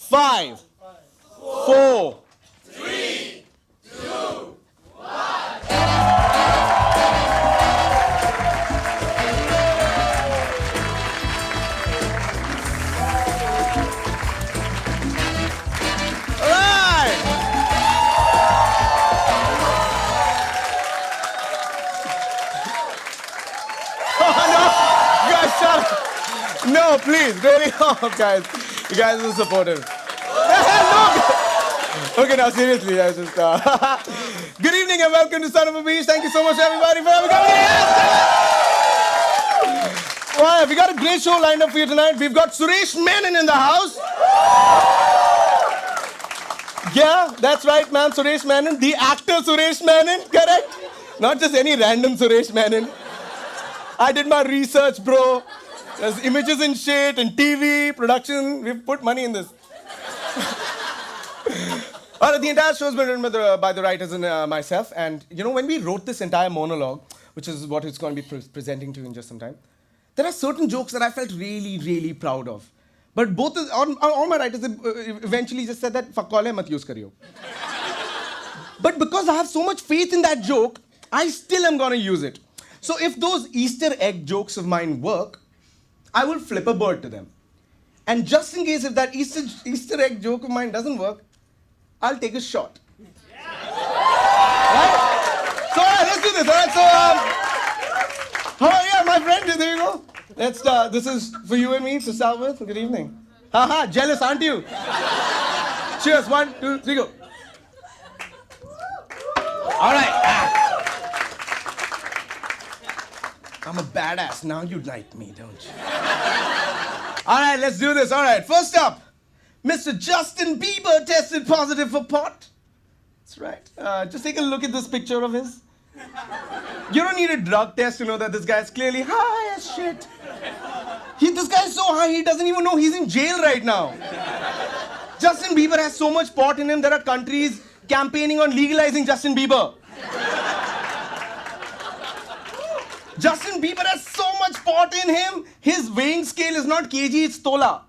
5, 4. No, please, really, oh, guys. You guys are supportive. No. Okay, now seriously, guys. Just, Good evening and welcome to Son of a Beach. Thank you so much, everybody, for having me. Well, we got a great show lined up for you tonight. We've got Suresh Menon in the house. Yeah, that's right, ma'am. Suresh Menon, the actor Suresh Menon, correct? Not just any random Suresh Menon. I did my research, bro. There's images and shit and TV, production. We've put money in this. The entire show has been written by the writers and myself. And, you know, when we wrote this entire monologue, which is what it's going to be presenting to you in just some time, there are certain jokes that I felt really, really proud of. But all my writers eventually just said that, fuck all mat use kariyo. But because I have so much faith in that joke, I still am going to use it. So if those Easter egg jokes of mine work, I will flip a bird to them. And just in case if that Easter egg joke of mine doesn't work, I'll take a shot. Right? So let's do this. All right, so yeah, my friend, there you go. This is for you and me to start with. Good evening. Haha, jealous, aren't you? Cheers, 1, 2, 3, go. All right. I'm a badass. Now you like me, don't you? All right, let's do this. All right, first up, Mr. Justin Bieber tested positive for pot. That's right. Just take a look at this picture of his. You don't need a drug test to know that this guy's clearly high as shit. This guy's so high, he doesn't even know he's in jail right now. Justin Bieber has so much pot in him, there are countries campaigning on legalizing Justin Bieber. Justin Bieber has so much pot in him, his weighing scale is not kg, it's tola.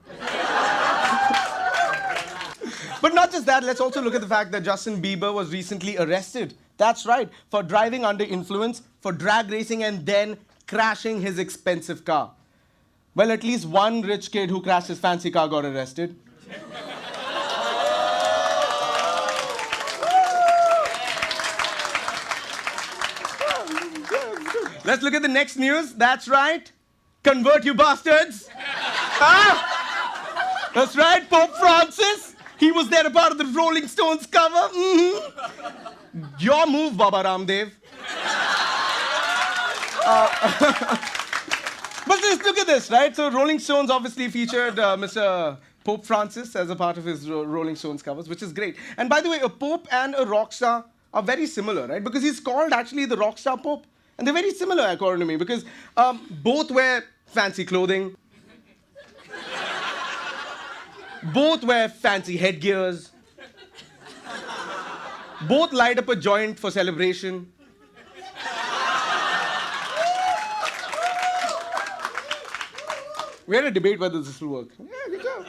But not just that, let's also look at the fact that Justin Bieber was recently arrested. That's right, for driving under influence, for drag racing and then crashing his expensive car. Well, at least one rich kid who crashed his fancy car got arrested. Let's look at the next news. That's right. Convert, you bastards. Huh? That's right, Pope Francis. He was there a part of the Rolling Stones cover. Mm-hmm. Your move, Baba Ramdev. But just look at this, right? So Rolling Stones obviously featured Mr. Pope Francis as a part of his Rolling Stones covers, which is great. And by the way, a pope and a rock star are very similar, right? Because he's called actually the rock star pope. And they're very similar, according to me, because both wear fancy clothing. Both wear fancy headgears. Both light up a joint for celebration. We had a debate whether this will work. Yeah, good job.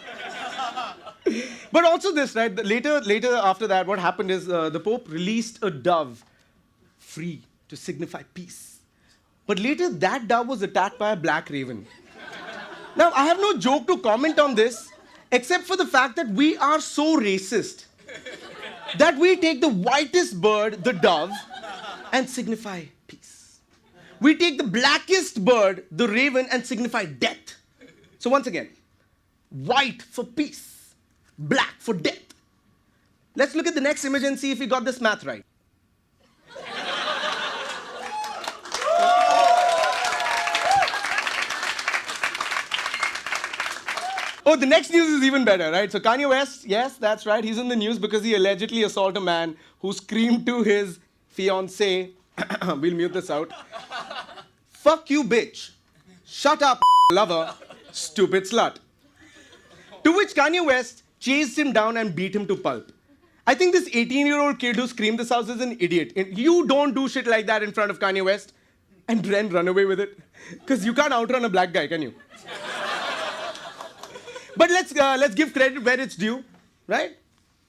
But also this, right? Later after that, what happened is the Pope released a dove free to signify peace. But later, that dove was attacked by a black raven. Now, I have no joke to comment on this, except for the fact that we are so racist that we take the whitest bird, the dove, and signify peace. We take the blackest bird, the raven, and signify death. So once again, white for peace, black for death. Let's look at the next image and see if we got this math right. Oh, the next news is even better, right? So Kanye West, yes, that's right. He's in the news because he allegedly assaulted a man who screamed to his fiancée, we'll mute this out, "Fuck you, bitch. Shut up, lover, stupid slut." To which Kanye West chased him down and beat him to pulp. I think this 18-year-old kid who screamed this out is an idiot. You don't do shit like that in front of Kanye West and then run away with it. Because you can't outrun a black guy, can you? But let's give credit where it's due. right?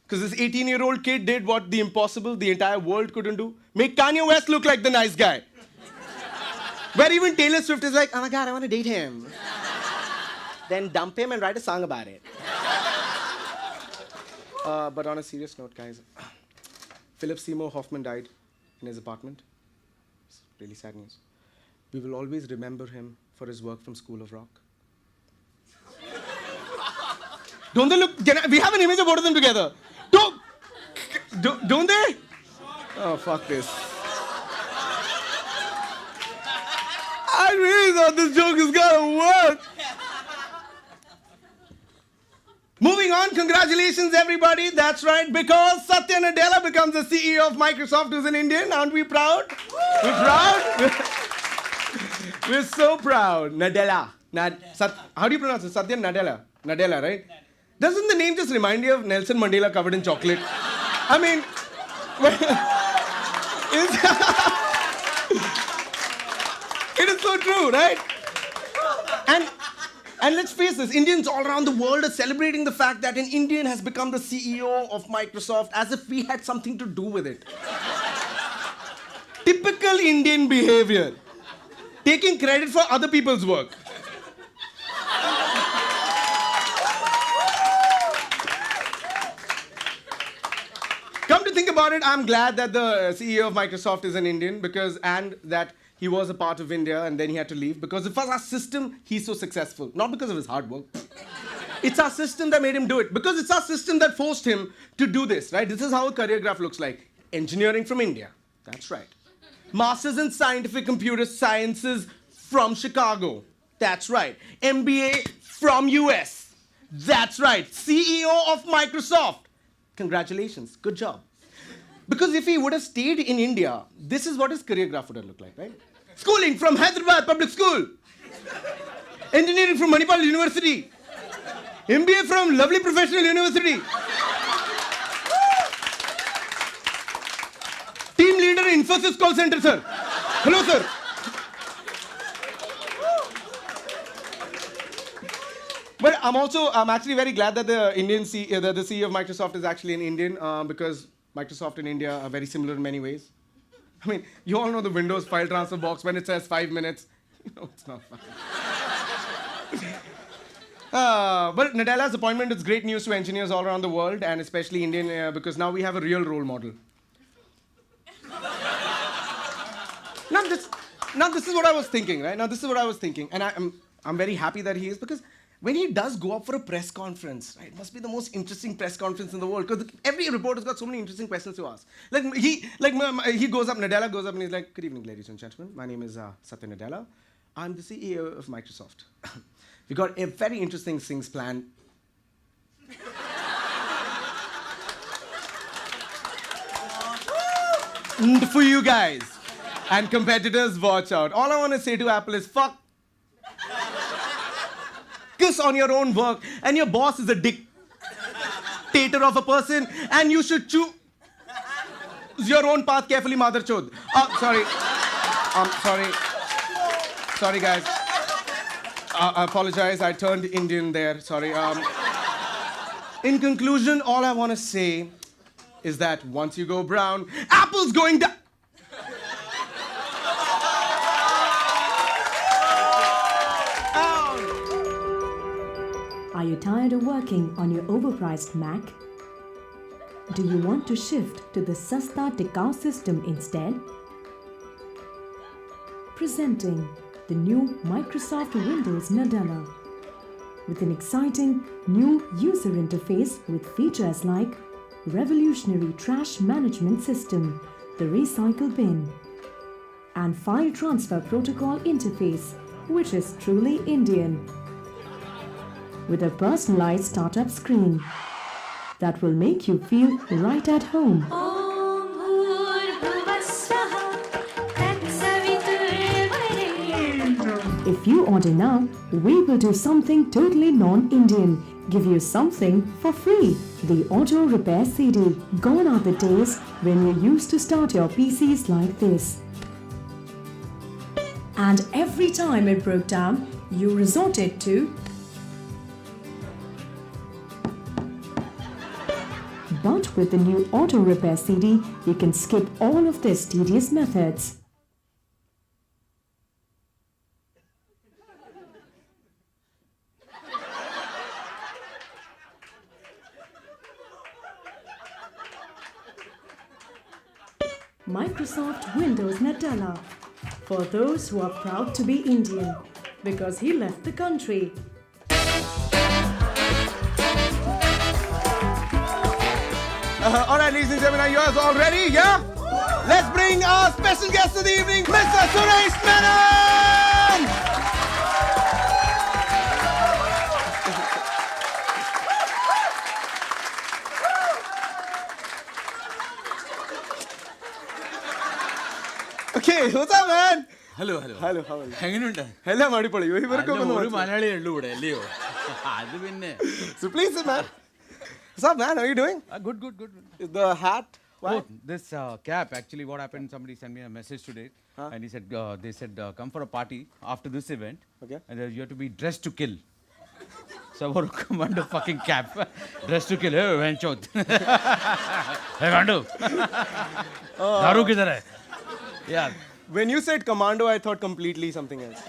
Because this 18-year-old kid did what the impossible the entire world couldn't do. Make Kanye West look like the nice guy. Where even Taylor Swift is like, oh my God, I want to date him. Then dump him and write a song about it. But on a serious note, guys, Philip Seymour Hoffman died in his apartment. It's really sad news. We will always remember him for his work from School of Rock. Don't they look? We have an image of both of them together. Don't they? Oh, fuck this. I really thought this joke is gonna work. Moving on, congratulations everybody. That's right, because Satya Nadella becomes the CEO of Microsoft, who's an Indian. Aren't we proud? We're proud? We're so proud. Nadella. How do you pronounce it? Satya Nadella. Nadella, right? Doesn't the name just remind you of Nelson Mandela covered in chocolate? I mean, it is so true, right? And let's face this, Indians all around the world are celebrating the fact that an Indian has become the CEO of Microsoft as if we had something to do with it. Typical Indian behavior. Taking credit for other people's work. Come to think about it, I'm glad that the CEO of Microsoft is an Indian and that he was a part of India and then he had to leave because it was our system he's so successful. Not because of his hard work. It's our system that made him do it. Because it's our system that forced him to do this, right? This is how a career graph looks like. Engineering from India. That's right. Masters in Scientific Computer Sciences from Chicago. That's right. MBA from US. That's right. CEO of Microsoft. Congratulations. Good job. Because if he would have stayed in India, this is what his career graph would have looked like, right? Schooling from Hyderabad Public School. Engineering from Manipal University. MBA from Lovely Professional University. Team leader in Infosys call center, sir. Hello, sir. But I'm actually very glad that the CEO of Microsoft is actually an Indian because Microsoft and India are very similar in many ways. I mean, you all know the Windows file transfer box when it says 5 minutes. You know, it's not fun. But Nadella's appointment is great news to engineers all around the world and especially Indian because now we have a real role model. Now this is what I was thinking, right? Now this is what I was thinking. And I'm very happy that he is because when he does go up for a press conference, right, it must be the most interesting press conference in the world because every reporter's got so many interesting questions to ask. He goes up, Nadella goes up and he's like, good evening, ladies and gentlemen. My name is Satya Nadella. I'm the CEO of Microsoft. We got a very interesting things planned. For you guys. And competitors, watch out. All I want to say to Apple is, fuck. Focus on your own work, and your boss is a dictator of a person, and you should choose your own path carefully, mother chod. Sorry. Sorry, guys. I apologize, I turned Indian there, sorry. In conclusion, all I want to say is that once you go brown, Apple's going down. Are you tired of working on your overpriced Mac? Do you want to shift to the Sasta Tikau system instead? Presenting the new Microsoft Windows Nadella with an exciting new user interface with features like revolutionary trash management system, the recycle bin, and file transfer protocol interface, which is truly Indian, with a personalized startup screen that will make you feel right at home. If you order now, we will do something totally non-Indian. Give you something for free. The Auto Repair CD. Gone are the days when you used to start your PCs like this. And every time it broke down, you resorted to with the new Auto Repair CD, you can skip all of these tedious methods. Microsoft Windows Nadella, for those who are proud to be Indian, because he left the country. All right, ladies and gentlemen, are you guys all ready? Yeah? Let's bring our special guest of the evening, Mr. Suresh Menon! Okay, what's up, man? Hello hello Hello, how are you? എങ്ങനെയുണ്ട് എല്ലാം അടിപൊളി ഇവർക്കൊക്കെ അല്ല, ഒന്ന് ഒരു മനസ്സിലായി. മലയാളിയേ ഉള്ളൂ ഇവിടെ അല്ലയോ അത് പിന്നെ So please sit, man. What's up, man? How are you doing? Good good good Is the hat? Oh, this cap actually what happened, somebody sent me a message today and he said they said come for a party after this event. Okay. And you have to be dressed to kill. So I wore a commando fucking cap, dressed to kill. Hey Venchot. Hey Gandu. Daru kidhar hai? Yeah. When you said commando, I thought completely something else.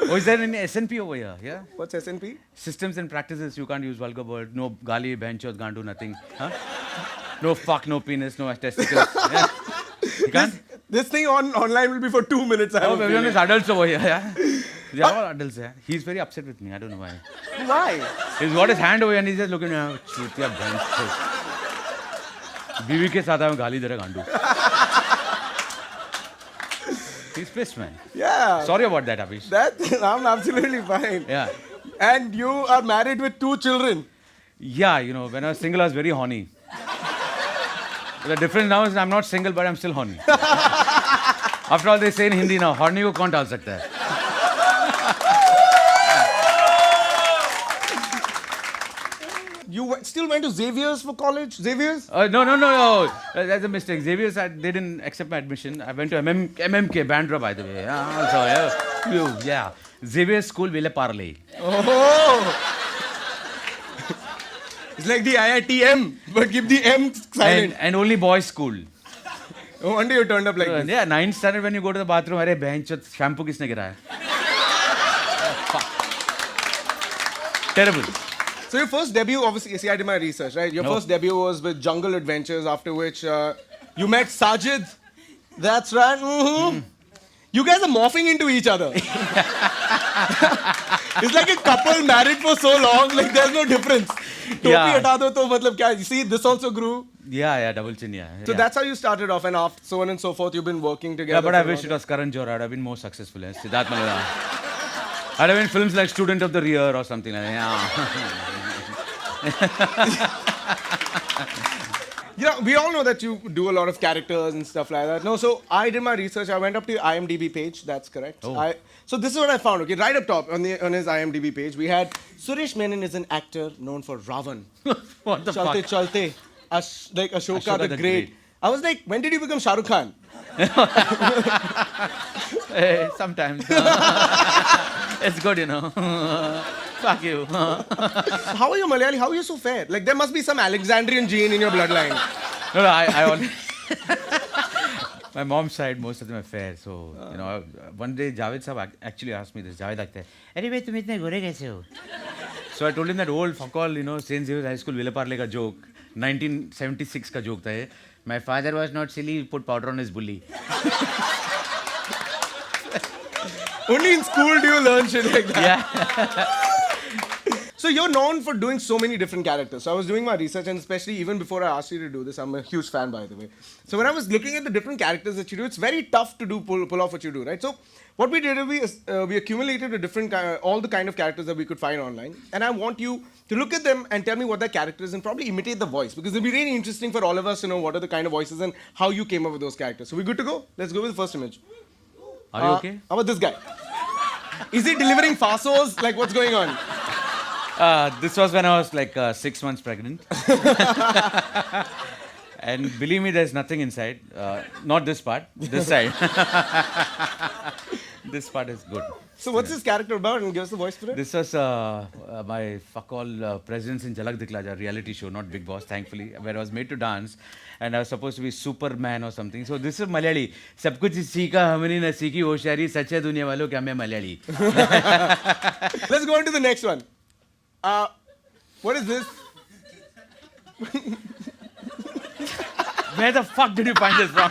Oh, is there any SNP over here? Yeah. What's SNP? Systems and practices, you can't use vulgar word. No gali, benchos, gandu, nothing. Huh? No fuck, no penis, no testicles. Yeah. You can't? This thing online will be for 2 minutes. I have Oh, a everyone feeling. is adults over here. Yeah. They are all adults. Yeah. He's very upset with me. I don't know why. Why? He's got his hand over here and he's just looking at me. Chutiya bench. बीवी के साथ में गाली दे रहा गांडू. He's pissed, man. Yeah. Sorry about that, Abhish. I'm absolutely fine. Yeah. And you are married with 2 children. Yeah, you know, when I was single, I was very horny. The difference now is I'm not single, but I'm still horny. After all, they say in Hindi now, horny को कौन टाल सकता है? You still went to Xavier's for college? Xavier's? No. That's a mistake. Xavier's, they didn't accept my admission. I went to MMK, Bandra, by the way. Yeah, also, yeah. Xavier's school, Vile Parle. Oh! It's like the IITM, but keep the M silent. And only boys' school. No wonder you turned up like this. Yeah, 9th standard when you go to the bathroom, अरे बहन चोद shampoo किसने गिराया? Terrible. So your first debut, obviously, see, I did my research, right? Your No. first debut was with Jungle Adventures, after which you met Sajid. That's right. Mm-hmm. You guys are morphing into each other. It's like a couple married for so long, like there's no difference. Topi Yeah. hata do to matlab kya? You see, this also grew. Yeah, double chin, yeah. So that's how you started off, and after so on and so forth, you've been working together. Yeah, but I for wish long. it was Karan Johar. I'd have been more successful. Yes. Siddharth Malhotra. I'd have been films like Student of the Year or something like that. Yeah. Yeah, we all know that you do a lot of characters and stuff like that. No, so I did my research. I went up to your IMDb page. That's correct. Oh. So this is what I found. Okay, right up top on his IMDb page, we had Suresh Menon is an actor known for Ravan, What the Chalte fuck? Chalte, like Ashoka, Ashoka the the Great. Great. I was like, when did you become Shah Rukh Khan? Hey, sometimes. It's good, you know. Fuck you. How are you Malayali? How are you so fair? Like there must be some Alexandrian gene in your bloodline. No, I only. My mom's side, most of them are fair. So, you know, one day Javed Sahab actually asked me this. Javed asked, "Arey bhai, tum itne gore kaise ho?" So I told him that old fuck all, you know, St. Xavier's High School, Villaparle ka joke. 1976 ka joke tha ye. My father was not silly, he put powder on his bully. Only in school do you learn shit like that. Yeah. So you're known for doing so many different characters. So I was doing my research, and especially even before I asked you to do this, I'm a huge fan, by the way. So when I was looking at the different characters that you do, it's very tough to do pull off what you do, right? So what we did is we accumulated a different all the kind of characters that we could find online, and I want you to look at them and tell me what their character is and probably imitate the voice, because it'll be really interesting for all of us to know what are the kind of voices and how you came up with those characters. So we good to go? Let's go with the first image. Are you okay? How about this guy? Is he delivering farsos? Like what's going on? This was when I was like 6 months pregnant. And believe me, there's nothing inside. Not this part, this side. This part is good. So what's this character about? And give us the voice for it. This was my fuck all presence in Jhalak Dikhla Ja reality show, not Big Boss, thankfully, where I was made to dance, and I was supposed to be Superman or something. So this is Malayali. सब कुछ सीखा हमने न सीखी होशियारी सच है दुनिया वालों क्या मैं Malayali. Let's go on to the next one. What is this? Where the fuck did you find this from?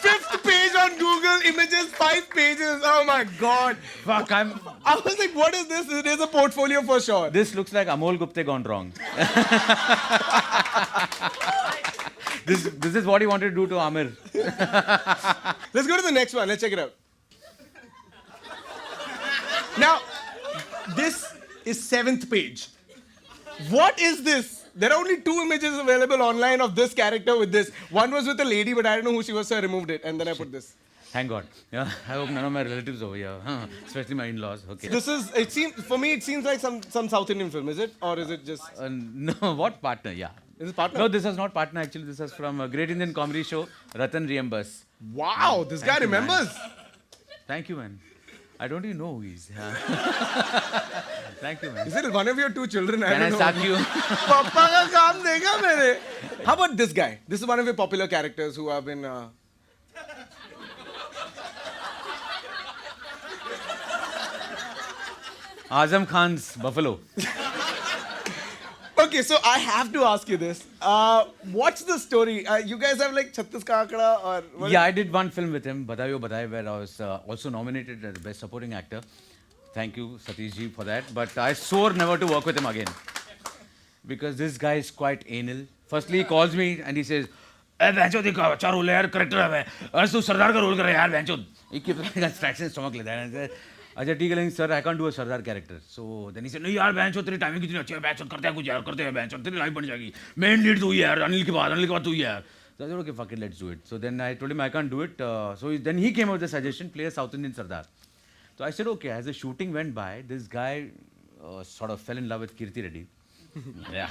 5th page on Google Images, 5 pages. Oh my god. Fuck, I was like, what is this? It is a portfolio for sure. This looks like Amol Gupte gone wrong. This is what he wanted to do to Amir. Let's go to the next one. Let's check it out. Now, this is 7th page. What is this? There are only 2 images available online of this character with this. One was with a lady, but I don't know who she was, so I removed it. And then I put this. Thank God. Yeah, I hope none of my relatives over here, especially my in-laws. Okay. This is, it seems, for me, it seems like some South Indian film, is it? Or is it just... No, what partner? Yeah. Is it partner? No, this was not partner actually. This was from a great Indian comedy show, Ratan Reimburse. Wow, this guy remembers. Thank you, man. I don't even know who he is. Thank you, man. Is it one of your 2 children? Can I don't suck know. you? Papa ka kaam dekha maine. How about this guy? This is one of your popular characters who have been... Azam Khan's Buffalo. Okay, so I have to ask you this. What's the story? You guys have like Chhattis Ka Akda or... what? Yeah, I did one film with him, Batayo Bataye, where I was also nominated as Best Supporting Actor. Thank you, Satish ji, for that. But I swore never to work with him again. Because this guy is quite anal. Firstly, he calls me and he says, "Hey, Bencho, देखो अच्छा role है यार, character है। अरे तू सरदार का role कर रहा है यार, Bencho." He keeps distraction stomach लेता है. And I said, अच्छा ठीक है लेकिन sir, I can't do a Sardar character. So then he said, नहीं यार Bencho, तेरी टाइमिंग कितनी अच्छी है, Bencho करते हैं कुछ यार, करते हैं Bencho, तेरी लाइफ बन जाएगी. मेन लीड तू ही है यार, अनिल के बाद तू ही है यार. So I said, okay, fuck it, let's do it. So then I told him I can't do it. Then he came up with the suggestion, play a South Indian Sardar. So I said, okay. As the shooting went by, this guy sort of fell in love with Kirti Reddy. Yeah,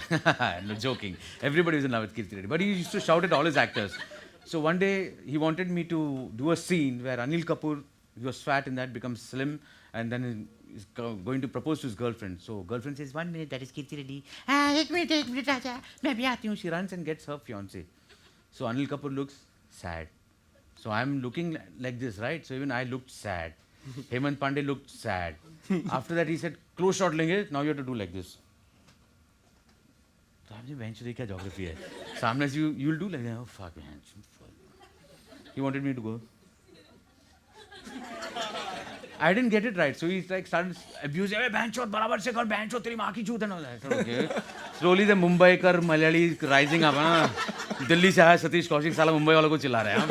no joking. Everybody was in love with Kirti Reddy. But he used to shout at all his actors. So one day, he wanted me to do a scene where Anil Kapoor, he was fat in that, becomes slim, and then he's going to propose to his girlfriend. So girlfriend says, 1 minute, that is Kirti Reddy. एक minute, Raja. मैं भी आती हूँ. She runs and gets her fiancé. So Anil Kapoor looks sad. So I'm looking like this, right? So even I looked sad. Hemant Pandey looked sad. After that, he said, close shot लेंगे. Now you have to do like this. So आपने bench देखा geography है. सामने से you'll do like that. Oh fuck man. He wanted me to go. I didn't get it right. So he like started abusing. Hey, bench shot बराबर से कर bench shot तेरी माँ की चूत है ना. Okay. Slowly the Mumbai कर Malayali rising up ना. दिल्ली से आया सतीश कौशिक साला मुंबई वालों को चिल्ला रहा है.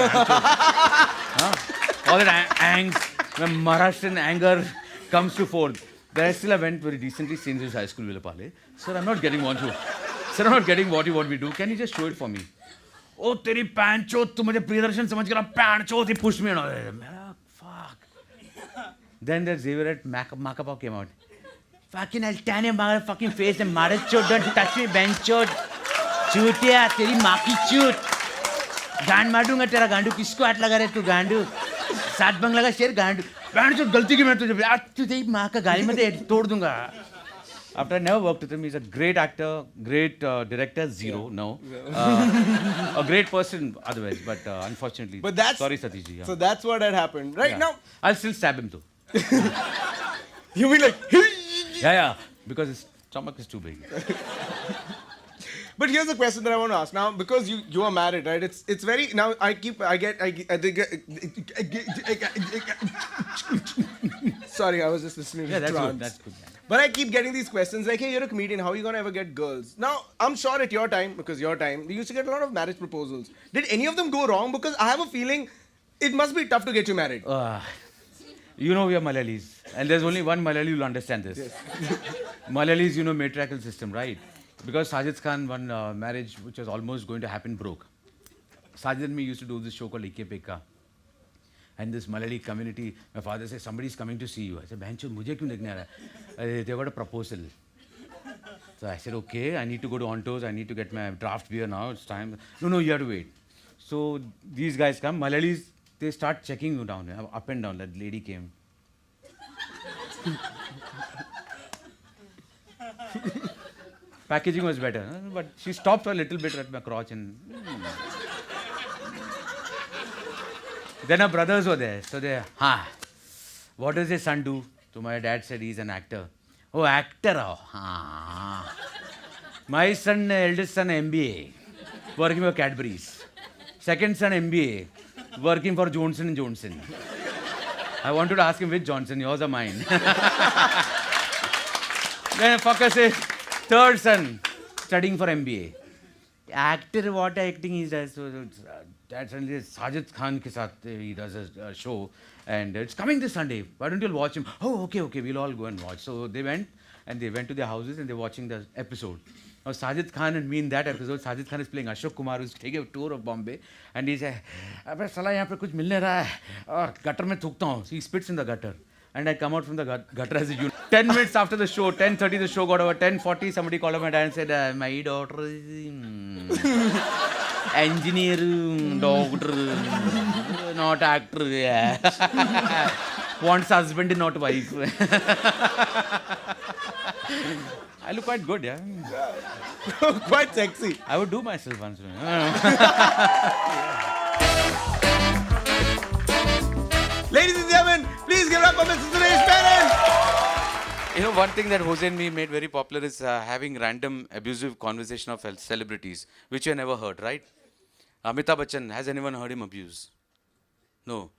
All that angst. When Maharashtrian anger comes to fore, then I went very decently St. Joseph's High School, Villapale. Sir, I'm not getting what you want me to do. Can you just show it for me? Oh, तेरी पैंचो, तू मुझे प्रियदर्शन समझ के ना पैंचो, he pushed me on. Fuck. Then the Xavier at Macapau came out. Fucking, I'll tan your motherfucking face and Maharashtra, don't touch me, benchot. चूतिया, तेरी माँ की चूत. गांड मार दूंगा तेरा गांडू, किसको हाथ लगा रहे तू गांडू? 7 बंगला का शेर गांडू. बैंड जो गलती की मैं तुझे आज तेरी माँ का गाली में तोड़ दूंगा. After I never worked with him, he's a great actor, great director, zero, no. A great person otherwise, but unfortunately. But that's, sorry, Satish ji. Yeah. So that's what had happened. Right now. I'll still stab him though. You mean like. Yeah, because his stomach is too big. But here's the question that I want to ask now, because you are married, right? It's very now. Sorry, I was just listening. Yeah, to that's trance. good. That's good. Man. But I keep getting these questions like, hey, you're a comedian. How are you gonna ever get girls? Now, I'm sure at your time, because your time, you used to get a lot of marriage proposals. Did any of them go wrong? Because I have a feeling it must be tough to get you married. You know we are Malayalis, and there's only one Malayali who will understand this. Yes. Malayalis, you know, matriarchal system, right? Because Sajid Khan, one marriage which was almost going to happen, broke. Sajid and me used to do this show called Ikke Pekka. And this Malayali community, my father said, somebody's coming to see you. I said, Bhancho, mujhe kyun dekhne aa raha hai? They got a proposal. So I said, okay, I need to go to Ontos. I need to get my draft beer now. It's time. No, you have to wait. So these guys come. Malayalis they start checking you down, up and down. That lady came. Packaging was better, but she stopped a little bit at my crotch and. Then her brothers were there, so they, what does his son do? So my dad said he's an actor. Oh, actor, oh. My son, eldest son, MBA, working for Cadbury's. Second son, MBA, working for Johnson & Johnson. I wanted to ask him which Johnson, yours or mine. Then fucker says, third son, studying for MBA. Actor, what acting he does? So Dad suddenly says, Sajid Khan ke saath he does a show and it's coming this Sunday. Why don't you watch him? Oh, okay, we'll all go and watch. So they went to their houses and they're watching the episode. Now Sajid Khan and me in that episode, Sajid Khan is playing Ashok Kumar who's taking a tour of Bombay and he says, "Abbe sala yahan pe kuch mil nahi raha hai. Gutter mein thukta hu." So he spits in the gutter. And I come out from the gutter as a unit. 10 minutes after the show, 10:30 the show got over, 10:40 somebody called up my dad and said, my daughter is engineer, doctor, not actor, yeah. Wants husband, not wife. I look quite good, yeah. Quite sexy. I would do myself once. Ladies and gentlemen, please give it up for Mr. Suresh Menon. You know, one thing that Jose and me made very popular is having random abusive conversation of celebrities, which you never heard, right? Amitabh Bachchan, has anyone heard him abuse? No.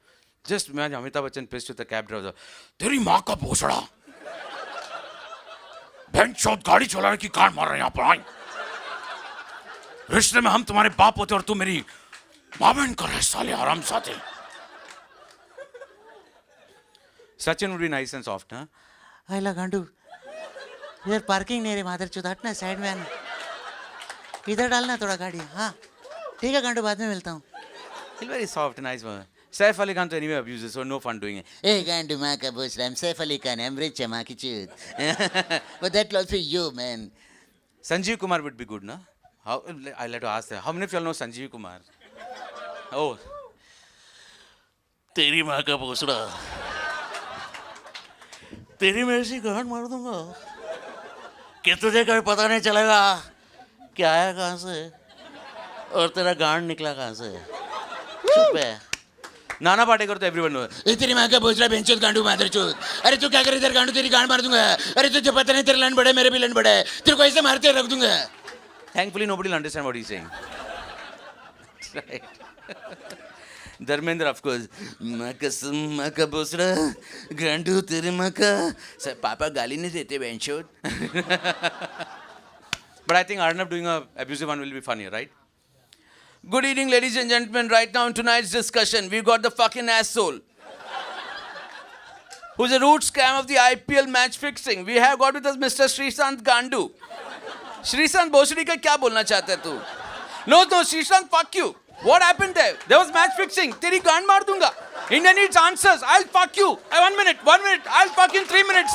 Just imagine Amitabh Bachchan pissed with a cab driver. तेरी माँ का भोसड़ा, बहन चौथ गाड़ी चलाने की car मार रहे हैं यहाँ पर आई। रिश्ते में हम तुम्हारे बाप होते और तू मेरी माँ बहन कर रहे साले आराम साथे। Sachin would be nice and soft, huh? Ayla Gandu, you are parking near mother चुदाट ना साइड में आना, इधर डालना थोड़ा गाड़ी, हाँ, ठीक है गांडू बाद में मिलता हूँ. He's very soft, nice man. Saif Ali Khan to anyway abuses, so no fun doing it. Hey गांडू माँ का बोझ रहा है, Saif Ali Khan, I'm rich, माँ की चूत. But that will also you, man. Sanjeev Kumar would be good, no? I'll have to ask that. How many of you all know Sanjeev Kumar? Oh. तेरी माँ का भोसड़ा, तेरी मैं ऐसी गांड मार दूंगा कि तुझे कभी पता नहीं चलेगा कि आया कहाँ से और तेरा गांड निकला कहाँ से. चुप है. Nana Patekar to everyone knows. तेरी माँ का भोसड़ा बेंचोद गांडू मादर चोद. अरे तू क्या करे इधर गांडू तेरी गांड मार दूंगा. अरे तुझे पता नहीं तेरे लंड बड़े मेरे भी लंड बड़े है. तेरे को ऐसे मारते रख दूंगा. Thankfully nobody will understand what he's saying. Right. Dharmendra, of course. माँ कसम माँ का भोसड़ा गांडू तेरे माँ का सब पापा गाली नहीं देते बेंचोद. But I think Arnab doing a abusive one will be funnier, right? Good evening, ladies and gentlemen. Right now in tonight's discussion, we've got the fucking asshole who's a root scam of the IPL match fixing. We have got with us Mr. Srishant Gandu. Srishant, Bosri ka kya bolna chahta hai tu? No, Srishant, fuck you. What happened there? There was match fixing. Teri gaand maar dunga. India needs answers. I'll fuck you. 1 minute. I'll fuck in 3 minutes.